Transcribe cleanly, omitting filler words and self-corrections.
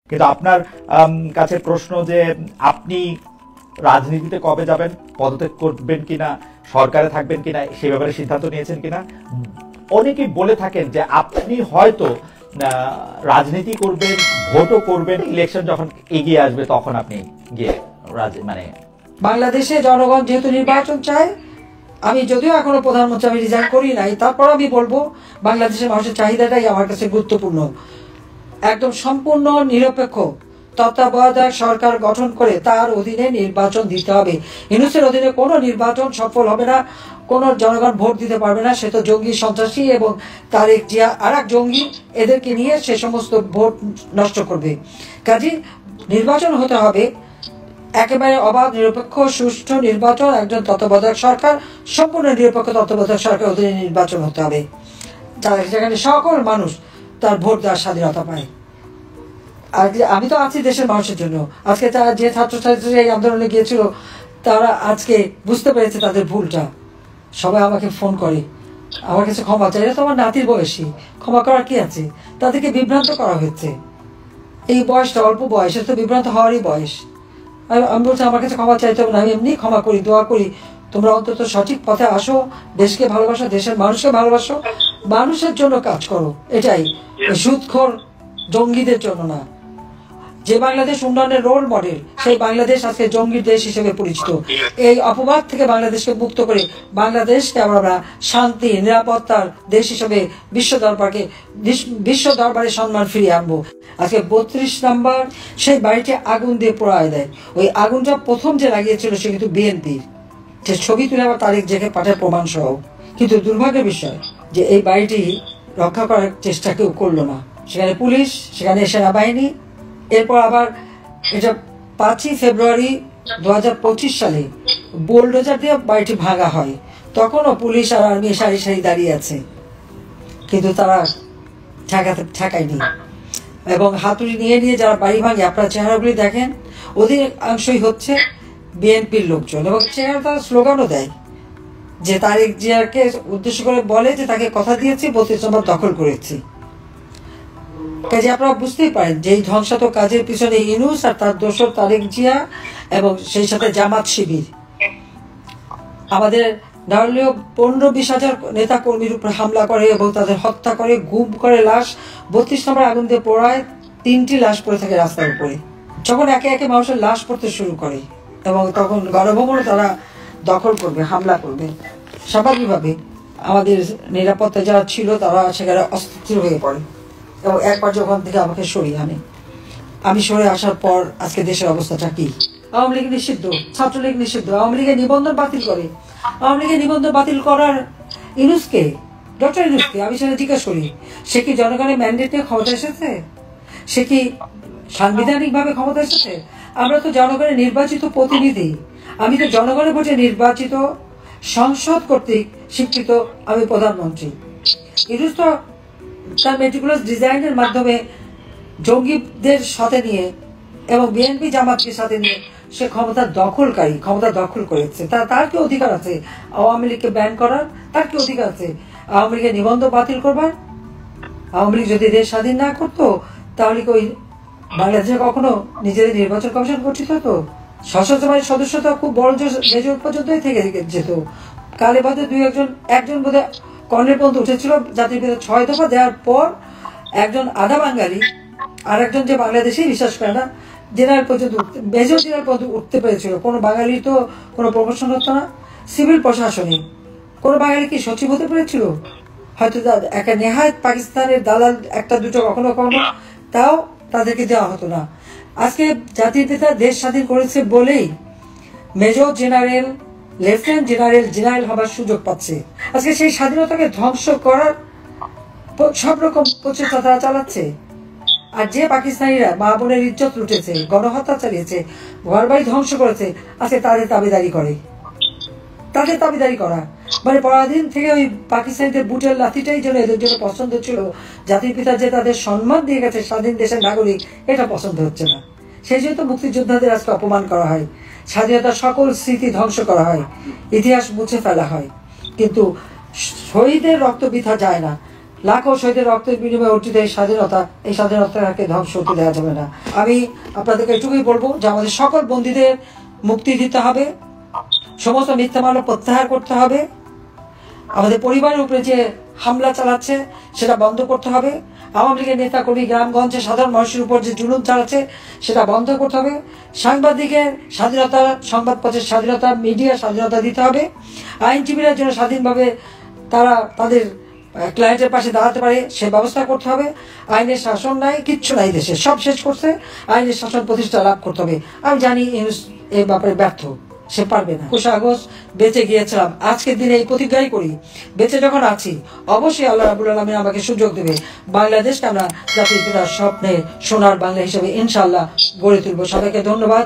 কিন্তু আপনার কাছে প্রশ্ন যে আপনি রাজনীতিতে কবে যাবেন, পদত্যাগ করবেন কিনা, সরকারে থাকবেন কিনা, সে ব্যাপারে সিদ্ধান্ত নিয়েছেন কিনা। অনেকেই বলে থাকেন যে আপনি হয়তো রাজনীতি করবেন, ভোটও করবেন, ইলেকশন যখন এগিয়ে আসবে তখন আপনি গিয়ে মানে বাংলাদেশে জনগণ যেহেতু নির্বাচন চায়, আমি যদিও এখনো প্রধানমন্ত্রী আমি রিজাইন করি নাই, তারপর আমি বলবো বাংলাদেশের মানুষের চাহিদাটাই আমার কাছে গুরুত্বপূর্ণ। একদম সম্পূর্ণ নিরপেক্ষ তত্ত্বাবধায়ক সরকার গঠন করে তার অধীনে নির্বাচন দিতে হবে। ইউনূসের অধীনে কোনো নির্বাচন সফল হবে না, কোনো জনগণ ভোট দিতে পারবে না। সে তো জঙ্গি, সন্ত্রাসী এবং তারেক জিয়া আর এক জঙ্গি, এদেরকে নিয়ে সে সমস্ত ভোট নষ্ট করবে। কাজে নির্বাচন হতে হবে একেবারে অবাধ, নিরপেক্ষ, সুষ্ঠু নির্বাচন, একজন তত্ত্বাবধায়ক সরকার, সম্পূর্ণ নিরপেক্ষ তত্ত্বাবধায়ক সরকার অধীনে নির্বাচন হতে হবে, যেখানে সকল মানুষ তার ভোট দেওয়ার স্বাধীনতা পায়। আর আমি তো আছি দেশের মানুষের জন্য। আজকে তারা যে ছাত্রছাত্রী এই আন্দোলনে গিয়েছিল, তারা আজকে বুঝতে পেরেছে তাদের ভুলটা। সবাই আমাকে ফোন করে, আমার কাছে ক্ষমা চাই। এটা তো আমার নাতির বয়সী, ক্ষমা করার কি আছে? তাদেরকে বিভ্রান্ত করা হয়েছে। এই বয়সটা অল্প বয়স, এটা তো বিভ্রান্ত হওয়ারই বয়স। আমি বলছি আমার কাছে ক্ষমা চাইতে হবে না, আমি এমনি ক্ষমা করি, দোয়া করি তোমরা অন্তত সঠিক পথে আসো, দেশকে ভালোবাসো, দেশের মানুষকে ভালোবাসো, মানুষের জন্য কাজ করো। এটাই, সুদখোর জঙ্গিদের জন্য না। যে বাংলাদেশ উন্নয়নের রোল মডেল, সেই বাংলাদেশ আজকে জঙ্গির দেশ হিসেবে পরিচিত। এই অপবাদ থেকে বাংলাদেশকে মুক্ত করে বাংলাদেশকে আমরা শান্তি, নিরাপত্তার দেশ হিসেবে বিশ্ব দরবারে সম্মান ফিরিয়ে আনবো। আজকে 32 নম্বর সেই বাড়িটি আগুন দিয়ে পোড়ায় দেয়। ওই আগুনটা প্রথম যে লাগিয়েছিল সে কিন্তু বিএনপির, সে ছবি তুলে আবার তারিখ জেগে পাঠায় প্রমাণ সহ। কিন্তু দুর্ভাগ্যের বিষয় যে এই বাড়িটি রক্ষা করার চেষ্টা কেউ করলো না। সেখানে পুলিশ, সেখানে সেনাবাহিনী। এরপর আবার এটা 5ই ফেব্রুয়ারি 2025 সালে বোলডোজার দিয়ে বাড়িটি ভাঙা হয়। তখনও পুলিশ আর আর্মি সারি সারি দাঁড়িয়ে আছে, কিন্তু তারা ঠেকায়নি। এবং হাতুড়ি নিয়ে নিয়ে যারা বাড়ি ভাঙে, আপনারা চেহারাগুলি দেখেন, অধিকাংশই হচ্ছে বিএনপির লোকজন। এবং চেহারা তারা স্লোগানও দেয় যে তারেক জিয়াকে উদ্দেশ্য করে বলে যে তাকে কথা দিয়েছি, 32 নম্বর দখল করেছি। কাজে আপনারা বুঝতেই পারেন যে এই ধ্বংসাত্মক কাজের পিছনে ইউনূস আর তার দোসর তারেক জিয়া এবং সেই সাথে জামাত শিবির আমাদের না হলেও 15-20 হাজার নেতা কর্মীর উপর হামলা করে এবং তাদের হত্যা করে, গুম করে, লাশ 32 নম্বর আগুন দিয়ে পোড়ায়। 3টি লাশ পড়ে থাকে রাস্তার উপরে। যখন একে একে মানুষের লাশ পড়তে শুরু করে এবং তখন গণভবনও তারা দখল করবে, হামলা করবে, স্বাভাবিকভাবে আমাদের নিরাপত্তা যারা ছিল তারা সেখানে অস্থির হয়ে পড়ে। এবং একবার যখন থেকে আমাকে সরিয়ে আনে, আমি সরে আসার পর আজকে দেশের অবস্থাটা কি? আওয়ামী লীগ নিষিদ্ধ, ছাত্রলীগ নিষিদ্ধ, আওয়ামী লীগের নিবন্ধন বাতিল করে। আওয়ামী লীগের নিবন্ধন বাতিল করার ইউনূসকে, ডক্টর ইউনূসকে আমি সেটা জিজ্ঞাসা করি, সে কি জনগণের ম্যান্ডেট নিয়ে ক্ষমতা এসেছে? সে কি সাংবিধানিক ভাবে ক্ষমতা এসেছে? আমরা তো জনগণের নির্বাচিত প্রতিনিধি। আমি তো জনগণের ভোটে নির্বাচিত, সংসদ কর্তৃক স্বীকৃত আমি প্রধানমন্ত্রী। ইউনূস তো তার মেটিকুলাস ডিজাইনের মাধ্যমে জঙ্গিদের সাথে নিয়ে এবং বিএনপি জামাতকে সাথে নিয়ে সে ক্ষমতা দখল করেছে। তার কি অধিকার আছে আওয়ামী লীগকে ব্যান করার? তার কি অধিকার আছে আওয়ামী লীগের নিবন্ধন বাতিল করবার? আওয়ামী লীগ যদি দেশ স্বাধীন না করতো তাহলে কি ওই বাংলাদেশে কখনো নিজেদের নির্বাচন কমিশন গঠিত হতো? সশস্ত্র বাহিনীর সদস্যতা খুব বড় মেজর পর্যন্তই থেকে যেত। কালে বাদে একজন বোধহয় কর্নেল পর্যন্ত উঠেছিল। জাতির পিতা 6 দফা দেওয়ার পর একজন আধা বাঙালি আর একজন যে বাংলাদেশেই বিশ্বাস করে না, জেনারেল পর্যন্ত মেজর জেনারেল পর্যন্ত উঠতে পেরেছিল। কোনো বাঙালি তো কোনো প্রমোশন হতো না। সিভিল প্রশাসনে কোনো বাঙালি কি সচিব হতে পেরেছিল? হয়তো একটা নেহায়ত পাকিস্তানের দালাল একটা দুটো কখনো কখনো, তাও তাদেরকে দেওয়া হতো না। আজকে জাতির পিতা দেশ স্বাধীন করেছে বলেই major general, lieutenant general, general হবার সুযোগ পাচ্ছে। আজকে সেই স্বাধীনতাকে ধ্বংস করার সব রকম প্রচেষ্টা তারা চালাচ্ছে। আর যে পাকিস্তানিরা মা বোনের ইজ্জত লুটেছে, গণহত্যা চালিয়েছে, ঘর বাড়ি ধ্বংস করেছে, আজকে তাদের দাবিদারি করা মানে পরাধীন থেকে ওই পাকিস্তানিদের বুটের লাথিটাই যেন এদের জন্য পছন্দ ছিল। জাতির পিতা যে তাদের সম্মান দিয়ে গেছে স্বাধীন দেশের নাগরিক, এটা পছন্দ হচ্ছে না। সেই জন্য মুক্তিযোদ্ধাদের আজকে অপমান করা হয়, স্বাধীনতার সকল স্মৃতি ধ্বংস করা হয়, ইতিহাস মুছে ফেলা হয়। কিন্তু শহীদের রক্ত বৃথা যায় না। লাখো শহীদের রক্তের বিনিময়ে অর্জিত এই স্বাধীনতাকে ধ্বংস হতে দেওয়া যাবে না। আমি আপনাদেরকে এটুকুই বলবো যে আমাদের সকল বন্দীদের মুক্তি দিতে হবে, সমস্ত মিথ্যা মামলা প্রত্যাহার করতে হবে, আমাদের পরিবারের উপরে যে হামলা চালাচ্ছে সেটা বন্ধ করতে হবে, আওয়ামী লীগের নেতাকর্মী গ্রামগঞ্জে সাধারণ মানুষের উপর যে জুলুম চালাচ্ছে সেটা বন্ধ করতে হবে, সাংবাদিকের স্বাধীনতা, সংবাদপত্রের স্বাধীনতা, মিডিয়ার স্বাধীনতা দিতে হবে, আইনজীবীরা যেন স্বাধীনভাবে তারা তাদের ক্লায়েন্টের পাশে দাঁড়াতে পারে সে ব্যবস্থা করতে হবে। আইনের শাসন নাই, কিচ্ছু নাই দেশে, সব শেষ করছে, আইনের শাসন প্রতিষ্ঠা লাভ করতে হবে। আমি জানি এই ব্যাপারে ব্যর্থ, সে পারবে না। 21 আগস্ট বেঁচে গিয়েছিলাম, আজকের দিনে এই প্রতিজ্ঞাই করি, বেঁচে যখন আছি অবশ্যই আল্লাহ রাব্বুল আলামিন আমাকে সুযোগ দেবে, বাংলাদেশকে আমরা জাতির পিতার স্বপ্নে সোনার বাংলা হিসেবে ইনশাআল্লাহ গড়ে তুলব। সবাইকে ধন্যবাদ।